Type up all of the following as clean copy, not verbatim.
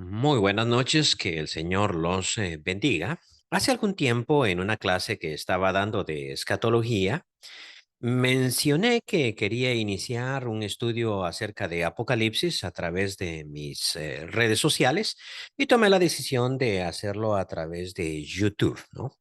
Muy buenas noches, que el Señor los bendiga. Hace algún tiempo, en una clase que estaba dando de escatología, mencioné que quería iniciar un estudio acerca de Apocalipsis a través de mis redes sociales y tomé la decisión de hacerlo a través de YouTube, ¿no?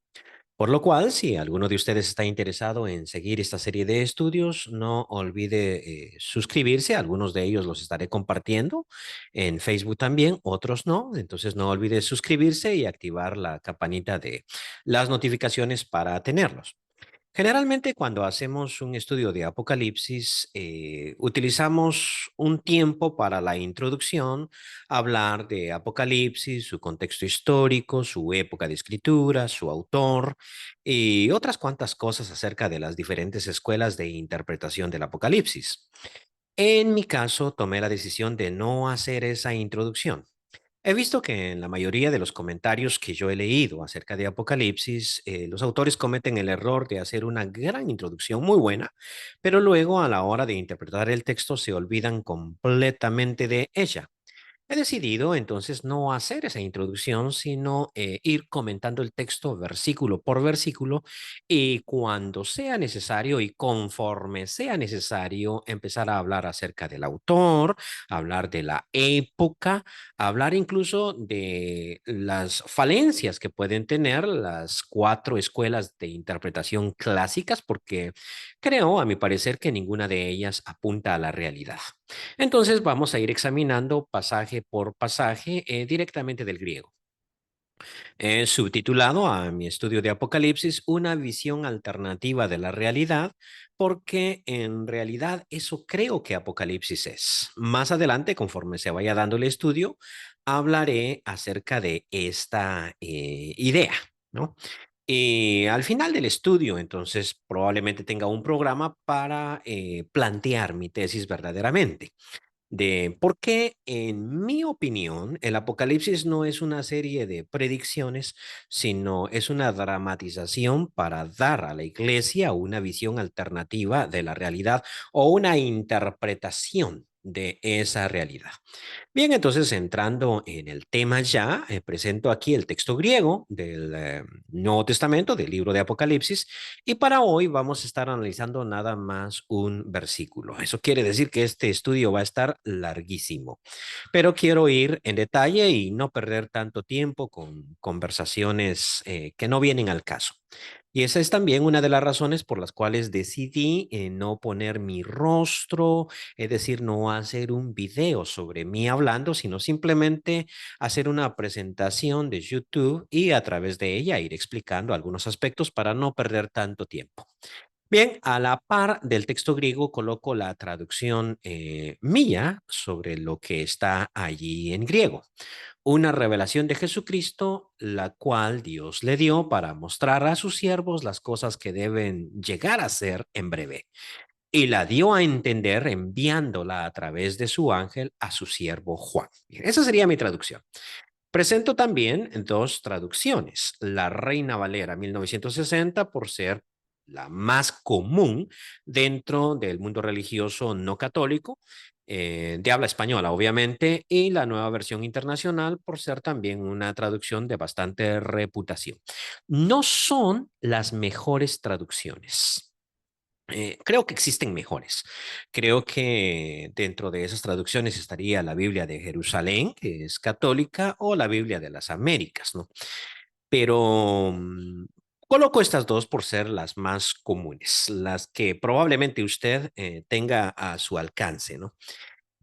Por lo cual, si alguno de ustedes está interesado en seguir esta serie de estudios, no olvide suscribirse. Algunos de ellos los estaré compartiendo en Facebook también, otros no. Entonces no olvide suscribirse y activar la campanita de las notificaciones para tenerlos. Generalmente cuando hacemos un estudio de Apocalipsis, utilizamos un tiempo para la introducción, hablar de Apocalipsis, su contexto histórico, su época de escritura, su autor y otras cuantas cosas acerca de las diferentes escuelas de interpretación del Apocalipsis. En mi caso, tomé la decisión de no hacer esa introducción. He visto que en la mayoría de los comentarios que yo he leído acerca de Apocalipsis, los autores cometen el error de hacer una gran introducción muy buena, pero luego a la hora de interpretar el texto se olvidan completamente de ella. He decidido entonces no hacer esa introducción, sino ir comentando el texto versículo por versículo y cuando sea necesario y conforme sea necesario empezar a hablar acerca del autor, hablar de la época, hablar incluso de las falencias que pueden tener las cuatro escuelas de interpretación clásicas, porque creo, a mi parecer, que ninguna de ellas apunta a la realidad. Entonces vamos a ir examinando pasaje por pasaje directamente del griego. He subtitulado a mi estudio de Apocalipsis una visión alternativa de la realidad, porque en realidad eso creo que Apocalipsis es. Más adelante, conforme se vaya dando el estudio, hablaré acerca de esta idea, ¿no? Y al final del estudio, entonces, probablemente tenga un programa para plantear mi tesis verdaderamente de por qué, en mi opinión, el Apocalipsis no es una serie de predicciones, sino es una dramatización para dar a la iglesia una visión alternativa de la realidad o una interpretación de esa realidad. Bien, entonces entrando en el tema ya, presento aquí el texto griego del Nuevo Testamento, del libro de Apocalipsis, y para hoy vamos a estar analizando nada más un versículo. Eso quiere decir que este estudio va a estar larguísimo, pero quiero ir en detalle y no perder tanto tiempo con conversaciones que no vienen al caso. Y esa es también una de las razones por las cuales decidí no poner mi rostro, es decir, no hacer un video sobre mí hablando, sino simplemente hacer una presentación de YouTube y a través de ella ir explicando algunos aspectos para no perder tanto tiempo. Bien, a la par del texto griego coloco la traducción mía sobre lo que está allí en griego. Una revelación de Jesucristo, la cual Dios le dio para mostrar a sus siervos las cosas que deben llegar a ser en breve. Y la dio a entender enviándola a través de su ángel a su siervo Juan. Bien, esa sería mi traducción. Presento también dos traducciones. La Reina Valera 1960 por ser la más común dentro del mundo religioso no católico, de habla española, obviamente, y la nueva versión internacional por ser también una traducción de bastante reputación. No son las mejores traducciones. Creo que existen mejores. Creo que dentro de esas traducciones estaría la Biblia de Jerusalén, que es católica, o la Biblia de las Américas, ¿no? Pero coloco estas dos por ser las más comunes, las que probablemente usted tenga a su alcance, ¿no?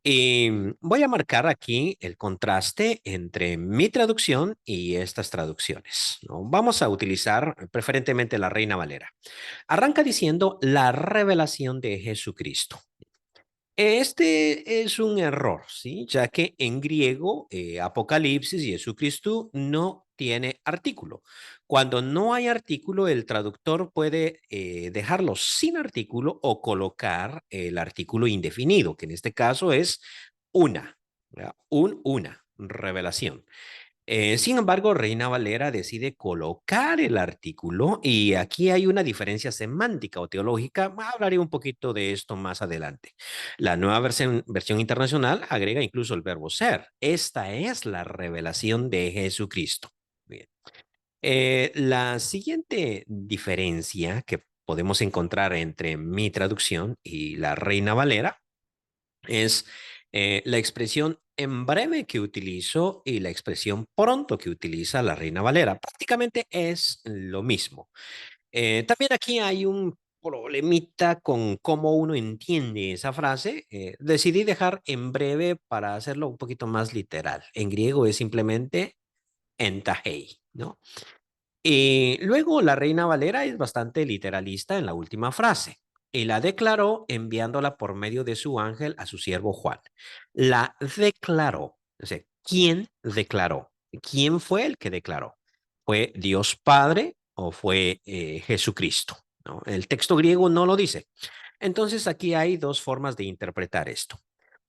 Y voy a marcar aquí el contraste entre mi traducción y estas traducciones, ¿no? Vamos a utilizar preferentemente la Reina Valera. Arranca diciendo la revelación de Jesucristo. Este es un error, ¿sí? Ya que en griego, Apocalipsis y Jesucristo no tiene artículo. Cuando no hay artículo, el traductor puede dejarlo sin artículo o colocar el artículo indefinido, que en este caso es una, ¿verdad? Una revelación. Sin embargo, Reina Valera decide colocar el artículo y aquí hay una diferencia semántica o teológica. Hablaré un poquito de esto más adelante. La nueva versión internacional agrega incluso el verbo ser. Esta es la revelación de Jesucristo. Bien. La siguiente diferencia que podemos encontrar entre mi traducción y la Reina Valera es la expresión en breve que utilizo y la expresión pronto que utiliza la Reina Valera. Prácticamente es lo mismo. También aquí hay un problemita con cómo uno entiende esa frase. Decidí dejar en breve para hacerlo un poquito más literal. En griego es simplemente entahei, ¿no? Y luego la Reina Valera es bastante literalista en la última frase y la declaró enviándola por medio de su ángel a su siervo Juan. La declaró. O sea, ¿quién declaró? ¿Quién fue el que declaró? ¿Fue Dios Padre o fue Jesucristo? ¿No? El texto griego no lo dice. Entonces aquí hay dos formas de interpretar esto.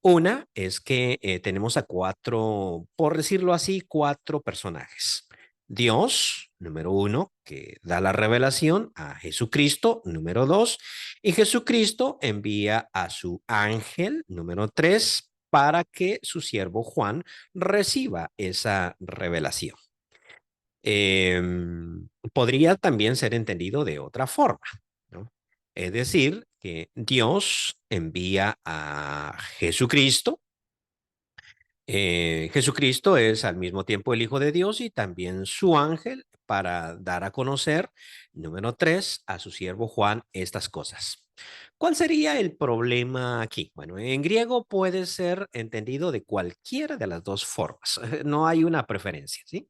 Una es que tenemos a cuatro, por decirlo así, cuatro personajes. Dios, número uno, que da la revelación a Jesucristo, número dos, y Jesucristo envía a su ángel, número tres, para que su siervo Juan reciba esa revelación. Podría también ser entendido de otra forma, ¿no? Es decir, que Dios envía a Jesucristo. Jesucristo es al mismo tiempo el Hijo de Dios y también su ángel para dar a conocer, número tres, a su siervo Juan estas cosas. ¿Cuál sería el problema aquí? Bueno, en griego puede ser entendido de cualquiera de las dos formas. No hay una preferencia, ¿sí?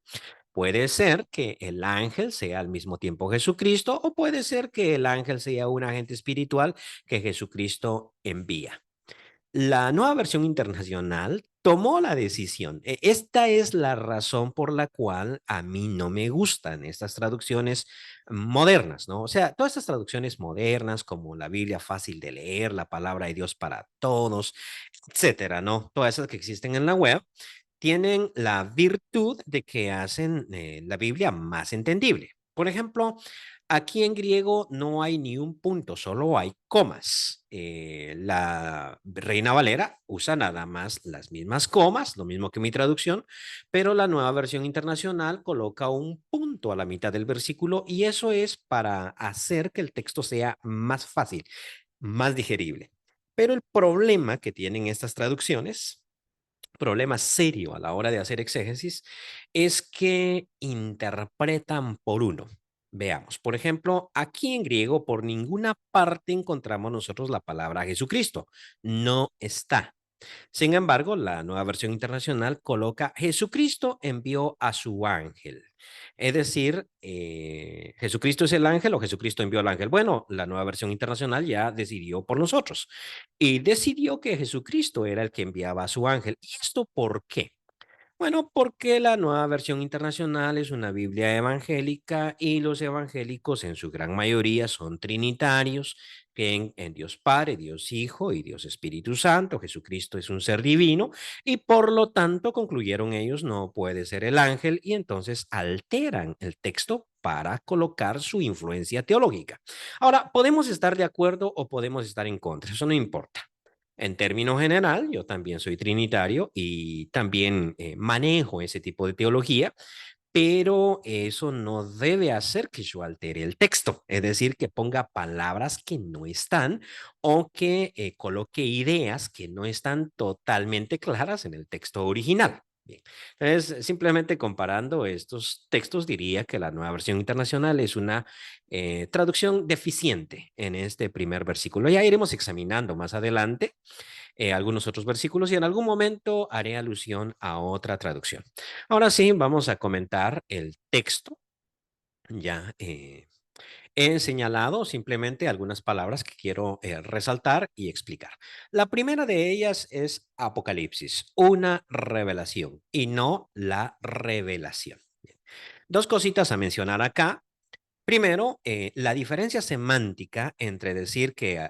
Puede ser que el ángel sea al mismo tiempo Jesucristo o puede ser que el ángel sea un agente espiritual que Jesucristo envía. La nueva versión internacional tomó la decisión. Esta es la razón por la cual a mí no me gustan estas traducciones modernas, ¿no? O sea, todas estas traducciones modernas como la Biblia fácil de leer, la palabra de Dios para todos, etcétera, ¿no? Todas esas que existen en la web tienen la virtud de que hacen la Biblia más entendible. Por ejemplo, aquí en griego no hay ni un punto, solo hay comas. La Reina Valera usa nada más las mismas comas, lo mismo que mi traducción, pero la nueva versión internacional coloca un punto a la mitad del versículo y eso es para hacer que el texto sea más fácil, más digerible. Pero el problema que tienen estas traducciones, problema serio a la hora de hacer exégesis, es que interpretan por uno. Veamos, por ejemplo, aquí en griego por ninguna parte encontramos nosotros la palabra Jesucristo. No está. Sin embargo, la nueva versión internacional coloca Jesucristo envió a su ángel. Es decir, Jesucristo es el ángel o Jesucristo envió al ángel. Bueno, la nueva versión internacional ya decidió por nosotros y decidió que Jesucristo era el que enviaba a su ángel. ¿Y esto por qué? Bueno, porque la nueva versión internacional es una Biblia evangélica y los evangélicos en su gran mayoría son trinitarios, creen en Dios Padre, Dios Hijo y Dios Espíritu Santo. Jesucristo es un ser divino y por lo tanto concluyeron ellos no puede ser el ángel y entonces alteran el texto para colocar su influencia teológica. Ahora, podemos estar de acuerdo o podemos estar en contra, eso no importa. En términos general, yo también soy trinitario y también manejo ese tipo de teología, pero eso no debe hacer que yo altere el texto, es decir, que ponga palabras que no están o que coloque ideas que no están totalmente claras en el texto original. Bien. Entonces, simplemente comparando estos textos, diría que la nueva versión internacional es una traducción deficiente en este primer versículo. Ya iremos examinando más adelante algunos otros versículos y en algún momento haré alusión a otra traducción. Ahora sí, vamos a comentar el texto. Ya he señalado simplemente algunas palabras que quiero resaltar y explicar. La primera de ellas es Apocalipsis, una revelación y no la revelación. Bien. Dos cositas a mencionar acá. Primero, la diferencia semántica entre decir que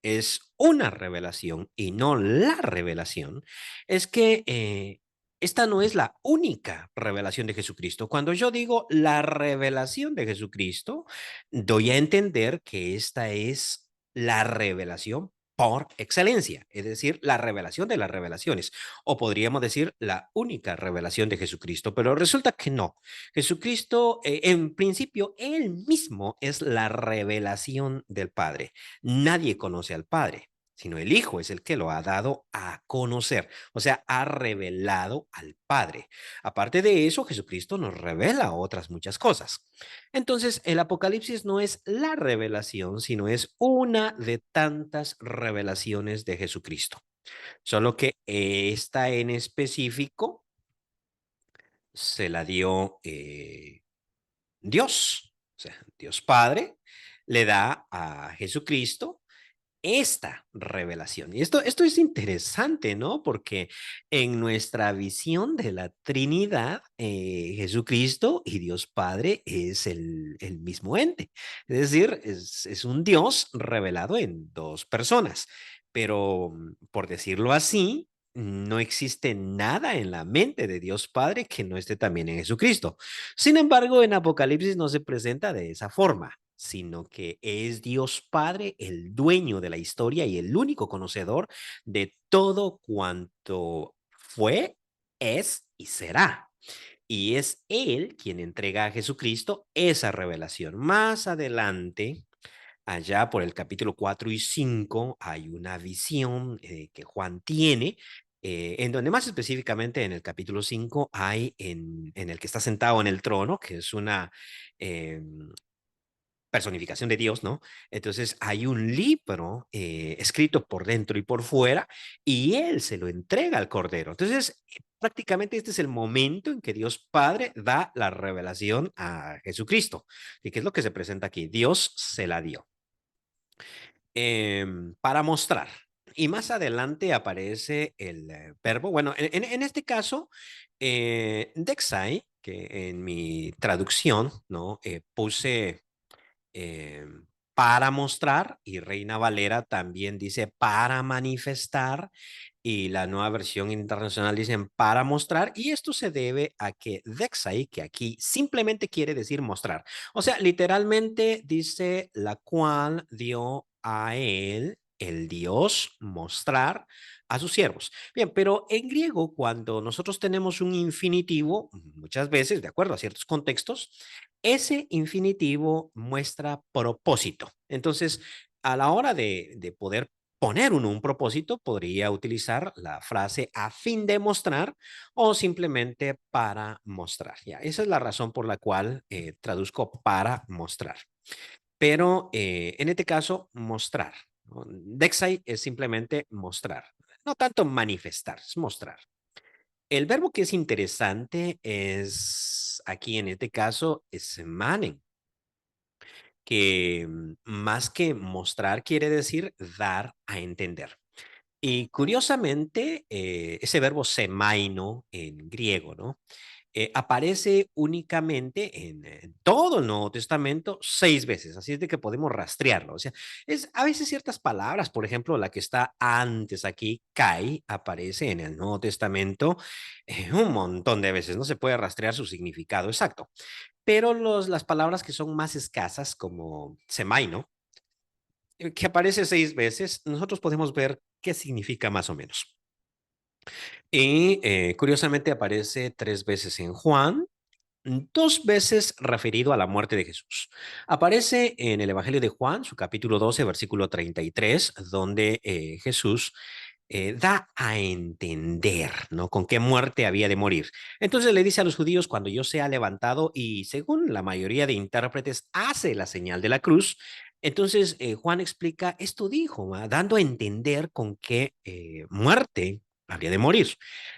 es una revelación y no la revelación, es que esta no es la única revelación de Jesucristo. Cuando yo digo la revelación de Jesucristo, doy a entender que esta es la revelación por excelencia, es decir, la revelación de las revelaciones, o podríamos decir la única revelación de Jesucristo, pero resulta que no. Jesucristo, en principio, él mismo es la revelación del Padre. Nadie conoce al Padre, sino el Hijo es el que lo ha dado a conocer, o sea, ha revelado al Padre. Aparte de eso, Jesucristo nos revela otras muchas cosas. Entonces, el Apocalipsis no es la revelación, sino es una de tantas revelaciones de Jesucristo. Solo que esta en específico se la dio Dios, o sea, Dios Padre le da a Jesucristo esta revelación. Y esto es interesante, ¿no? Porque en nuestra visión de la Trinidad, Jesucristo y Dios Padre es el mismo ente. Es decir, es un Dios revelado en dos personas. Pero, por decirlo así, no existe nada en la mente de Dios Padre que no esté también en Jesucristo. Sin embargo, en Apocalipsis no se presenta de esa forma, sino que es Dios Padre el dueño de la historia y el único conocedor de todo cuanto fue, es y será. Y es Él quien entrega a Jesucristo esa revelación. Más adelante, allá por el capítulo 4 y 5, hay una visión que Juan tiene, en donde más específicamente en el capítulo 5 hay en el que está sentado en el trono, que es una eh, personificación de Dios, ¿no? Entonces hay un libro escrito por dentro y por fuera y él se lo entrega al Cordero. Entonces, prácticamente este es el momento en que Dios Padre da la revelación a Jesucristo. ¿Y qué es lo que se presenta aquí? Dios se la dio para mostrar. Y más adelante aparece el verbo, bueno, en este caso, Dexai, que en mi traducción, ¿no? Puse eh, para mostrar y Reina Valera también dice para manifestar y la nueva versión internacional dicen para mostrar y esto se debe a que Dexai, que aquí simplemente quiere decir mostrar, o sea, literalmente dice la cual dio a él el Dios mostrar a sus siervos. Bien, pero en griego cuando nosotros tenemos un infinitivo, muchas veces, de acuerdo a ciertos contextos, ese infinitivo muestra propósito. Entonces, a la hora de poder poner uno un propósito, podría utilizar la frase a fin de mostrar o simplemente para mostrar. Ya, esa es la razón por la cual traduzco para mostrar. Pero en este caso, mostrar, ¿no? Dexai es simplemente mostrar, no tanto manifestar, es mostrar. El verbo que es interesante es aquí en este caso es manen, que más que mostrar quiere decir dar a entender. Y curiosamente, ese verbo semaino en griego, ¿no? Aparece únicamente en todo el Nuevo Testamento 6 veces, así es de que podemos rastrearlo. O sea, es a veces ciertas palabras, por ejemplo, la que está antes aquí, kai, aparece en el Nuevo Testamento un montón de veces, no se puede rastrear su significado exacto. Pero las palabras que son más escasas, como semaino, que aparece 6 veces, nosotros podemos ver qué significa más o menos. Y curiosamente aparece 3 veces en Juan, 2 veces referido a la muerte de Jesús. Aparece en el Evangelio de Juan, su capítulo 12, versículo 33, donde Jesús da a entender, ¿no? Con qué muerte había de morir. Entonces le dice a los judíos, cuando yo sea levantado y según la mayoría de intérpretes hace la señal de la cruz, entonces Juan explica, esto dijo, ¿va? Dando a entender con qué muerte habría de morir.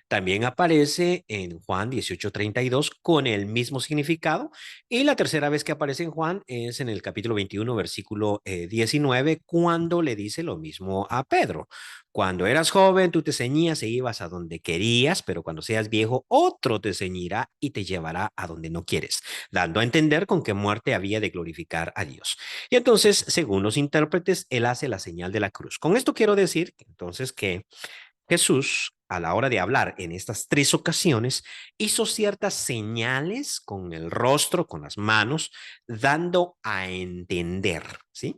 También aparece en Juan 18:32 con el mismo significado y la tercera vez que aparece en Juan es en el capítulo 21, versículo 19, cuando le dice lo mismo a Pedro. Cuando eras joven, tú te ceñías e ibas a donde querías, pero cuando seas viejo, otro te ceñirá y te llevará a donde no quieres, dando a entender con qué muerte había de glorificar a Dios. Y entonces, según los intérpretes, él hace la señal de la cruz. Con esto quiero decir, entonces, que Jesús, a la hora de hablar en estas tres ocasiones, hizo ciertas señales con el rostro, con las manos, dando a entender, ¿sí?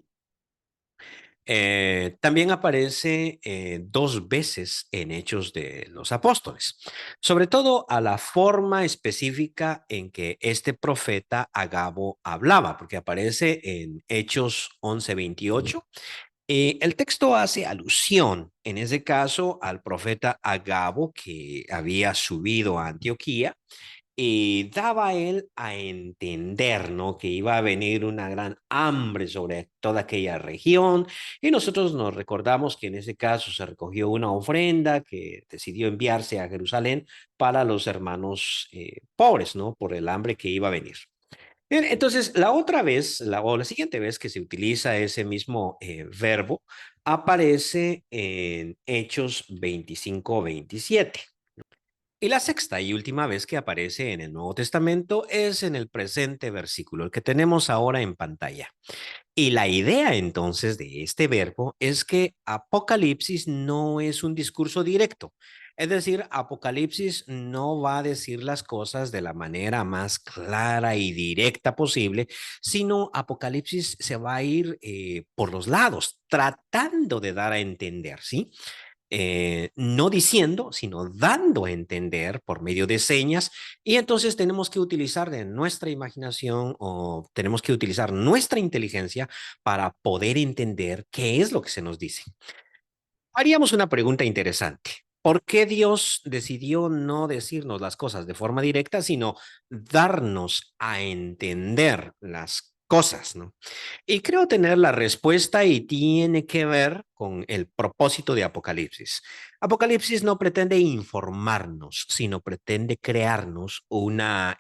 También aparece dos veces en Hechos de los Apóstoles, sobre todo a la forma específica en que este profeta Agabo hablaba, porque aparece en Hechos 11:28. El texto hace alusión, en ese caso, al profeta Agabo que había subido a Antioquía y daba él a entender, ¿no? Que iba a venir una gran hambre sobre toda aquella región y nosotros nos recordamos que en ese caso se recogió una ofrenda que decidió enviarse a Jerusalén para los hermanos pobres, ¿no? Por el hambre que iba a venir. Bien, entonces, la otra vez, o la siguiente vez que se utiliza ese mismo verbo, aparece en Hechos 25:27. Y la sexta y última vez que aparece en el Nuevo Testamento es en el presente versículo, el que tenemos ahora en pantalla. Y la idea entonces de este verbo es que Apocalipsis no es un discurso directo. Es decir, Apocalipsis no va a decir las cosas de la manera más clara y directa posible, sino Apocalipsis se va a ir por los lados, tratando de dar a entender, ¿sí? No diciendo, sino dando a entender por medio de señas, y entonces tenemos que utilizar de nuestra imaginación o tenemos que utilizar nuestra inteligencia para poder entender qué es lo que se nos dice. Haríamos una pregunta interesante. ¿Por qué Dios decidió no decirnos las cosas de forma directa, sino darnos a entender las cosas, ¿no? Y creo tener la respuesta y tiene que ver con el propósito de Apocalipsis. Apocalipsis no pretende informarnos, sino pretende crearnos una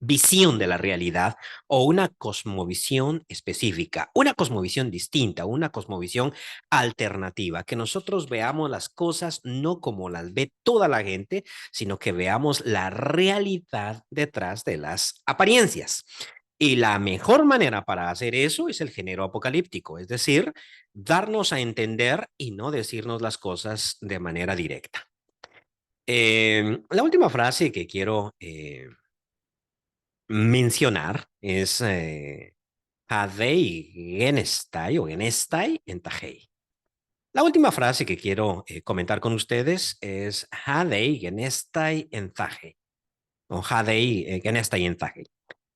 visión de la realidad o una cosmovisión específica, una cosmovisión distinta, una cosmovisión alternativa, que nosotros veamos las cosas no como las ve toda la gente, sino que veamos la realidad detrás de las apariencias. Y la mejor manera para hacer eso es el género apocalíptico, es decir, darnos a entender y no decirnos las cosas de manera directa. La última frase que quiero mencionar es Hadei Genestai o Genestai en Tajei. La última frase que quiero comentar con ustedes es Hadei Genestai en Tajei o Hadei Genestai en Tajei.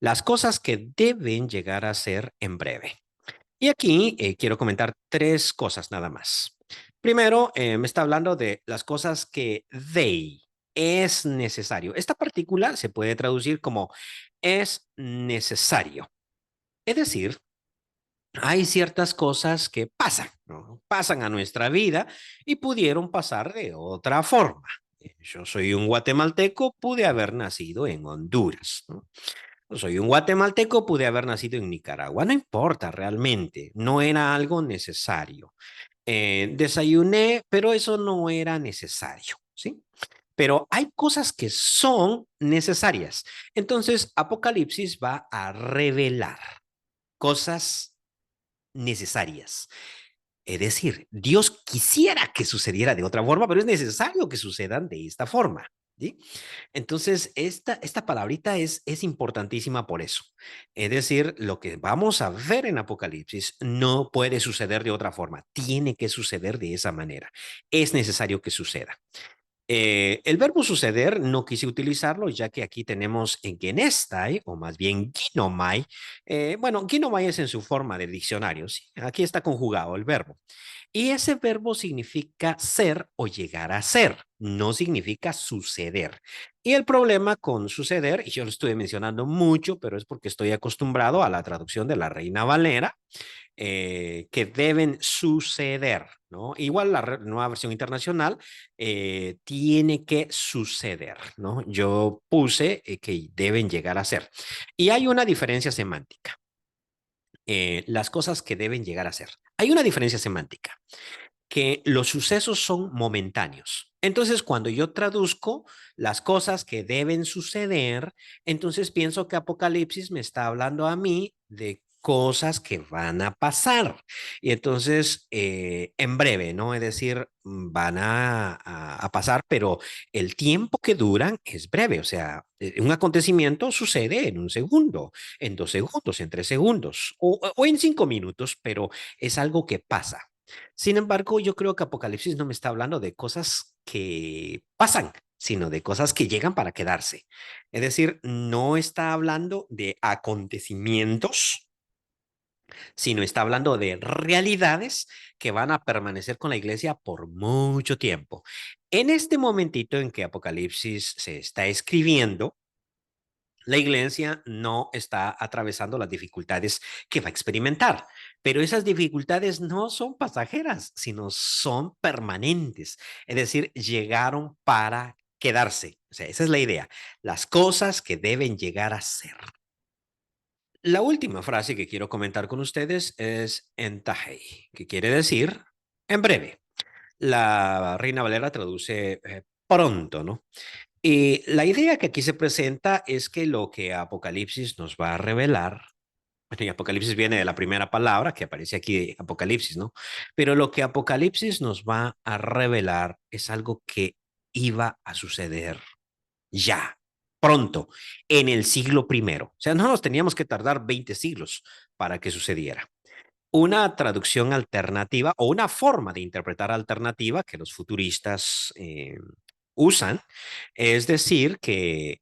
Las cosas que deben llegar a ser en breve. Y aquí quiero comentar tres cosas nada más. Primero, me está hablando de las cosas que es necesario. Esta partícula se puede traducir como es necesario. Es decir, hay ciertas cosas que pasan, ¿no? Pasan a nuestra vida y pudieron pasar de otra forma. Yo soy un guatemalteco, pude haber nacido en Honduras, ¿no? Soy un guatemalteco, pude haber nacido en Nicaragua. No importa realmente, no era algo necesario. Desayuné, pero eso no era necesario, ¿sí? Pero hay cosas que son necesarias. Entonces, Apocalipsis va a revelar cosas necesarias. Es decir, Dios quisiera que sucediera de otra forma, pero es necesario que sucedan de esta forma. ¿Sí? Entonces, esta palabrita es importantísima por eso. Es decir, lo que vamos a ver en Apocalipsis no puede suceder de otra forma, tiene que suceder de esa manera. Es necesario que suceda. El verbo suceder no quise utilizarlo ya que aquí tenemos en genestai o más bien ginomai. Bueno, ginomai es en su forma de diccionario, ¿sí? Aquí está conjugado el verbo. Y ese verbo significa ser o llegar a ser, no significa suceder. Y el problema con suceder, y yo lo estuve mencionando mucho, pero es porque estoy acostumbrado a la traducción de la Reina Valera, que deben suceder, ¿no? Igual la nueva versión internacional tiene que suceder, ¿no? Yo puse que deben llegar a ser. Y hay una diferencia semántica. Las cosas que deben llegar a ser. Hay una diferencia semántica, que los sucesos son momentáneos. Entonces, cuando yo traduzco las cosas que deben suceder, entonces pienso que Apocalipsis me está hablando a mí de cosas que van a pasar. Y entonces, en breve, ¿no? Es decir, van a pasar, pero el tiempo que duran es breve. O sea, un acontecimiento sucede en un segundo, en 2 segundos, en 3 segundos o en 5 minutos, pero es algo que pasa. Sin embargo, yo creo que Apocalipsis no me está hablando de cosas que pasan, sino de cosas que llegan para quedarse. Es decir, no está hablando de acontecimientos, sino está hablando de realidades que van a permanecer con la iglesia por mucho tiempo. En este momentito en que Apocalipsis se está escribiendo, la iglesia no está atravesando las dificultades que va a experimentar, pero esas dificultades no son pasajeras, sino son permanentes. Es decir, llegaron para quedarse. O sea, esa es la idea. Las cosas que deben llegar a ser. La última frase que quiero comentar con ustedes es entahei, que quiere decir en breve. La Reina Valera traduce pronto, ¿no? Y la idea que aquí se presenta es que lo que Apocalipsis nos va a revelar, bueno, y Apocalipsis viene de la primera palabra que aparece aquí, Apocalipsis, ¿no? Pero lo que Apocalipsis nos va a revelar es algo que iba a suceder ya, pronto, en el siglo primero. O sea, no nos teníamos que tardar 20 siglos para que sucediera. Una traducción alternativa o una forma de interpretar alternativa que los futuristas usan es decir que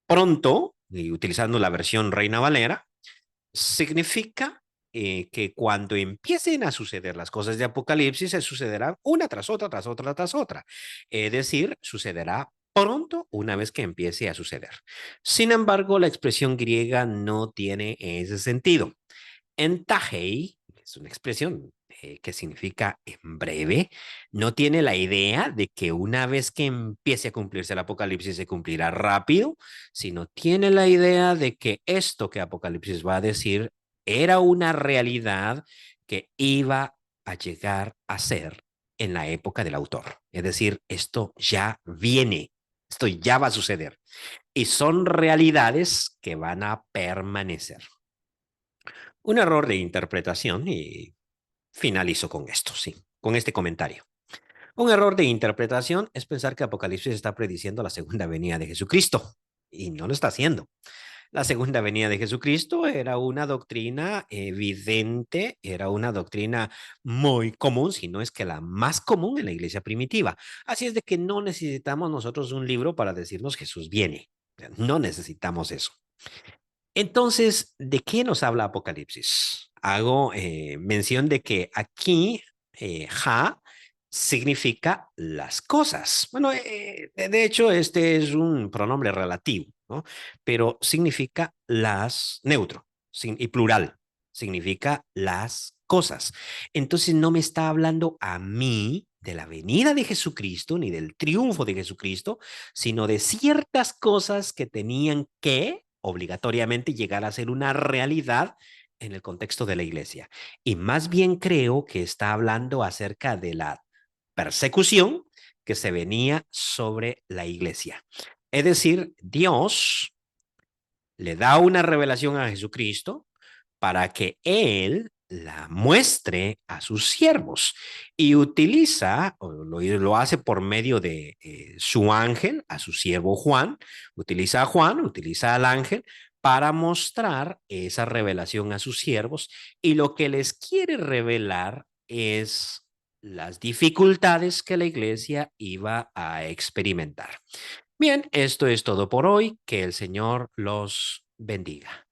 pronto, y utilizando la versión Reina Valera, significa que cuando empiecen a suceder las cosas de Apocalipsis, se sucederán una tras otra, tras otra, tras otra. Es decir, sucederá pronto una vez que empiece a suceder. Sin embargo, la expresión griega no tiene ese sentido. Entahei es una expresión que significa en breve, no tiene la idea de que una vez que empiece a cumplirse el Apocalipsis se cumplirá rápido, sino tiene la idea de que esto que Apocalipsis va a decir era una realidad que iba a llegar a ser en la época del autor. Es decir, esto ya viene, esto ya va a suceder y son realidades que van a permanecer. Un error de interpretación y finalizo con esto, sí, con este comentario. Un error de interpretación es pensar que Apocalipsis está prediciendo la segunda venida de Jesucristo y no lo está haciendo. La segunda venida de Jesucristo era una doctrina evidente, era una doctrina muy común, si no es que la más común en la iglesia primitiva. Así es de que no necesitamos nosotros un libro para decirnos Jesús viene. No necesitamos eso. Entonces, ¿de qué nos habla Apocalipsis? Hago mención de que aquí ja significa las cosas. Bueno, de hecho, este es un pronombre relativo, ¿no? Pero significa las, neutro y plural, significa las cosas. Entonces, no me está hablando a mí de la venida de Jesucristo ni del triunfo de Jesucristo, sino de ciertas cosas que tenían que obligatoriamente llegar a ser una realidad en el contexto de la iglesia. Y más bien creo que está hablando acerca de la persecución que se venía sobre la iglesia. Es decir, Dios le da una revelación a Jesucristo para que Él la muestre a sus siervos y utiliza, o lo hace por medio de su ángel, a su siervo Juan, utiliza a Juan, utiliza al ángel para mostrar esa revelación a sus siervos y lo que les quiere revelar es las dificultades que la iglesia iba a experimentar. Bien, esto es todo por hoy. Que el Señor los bendiga.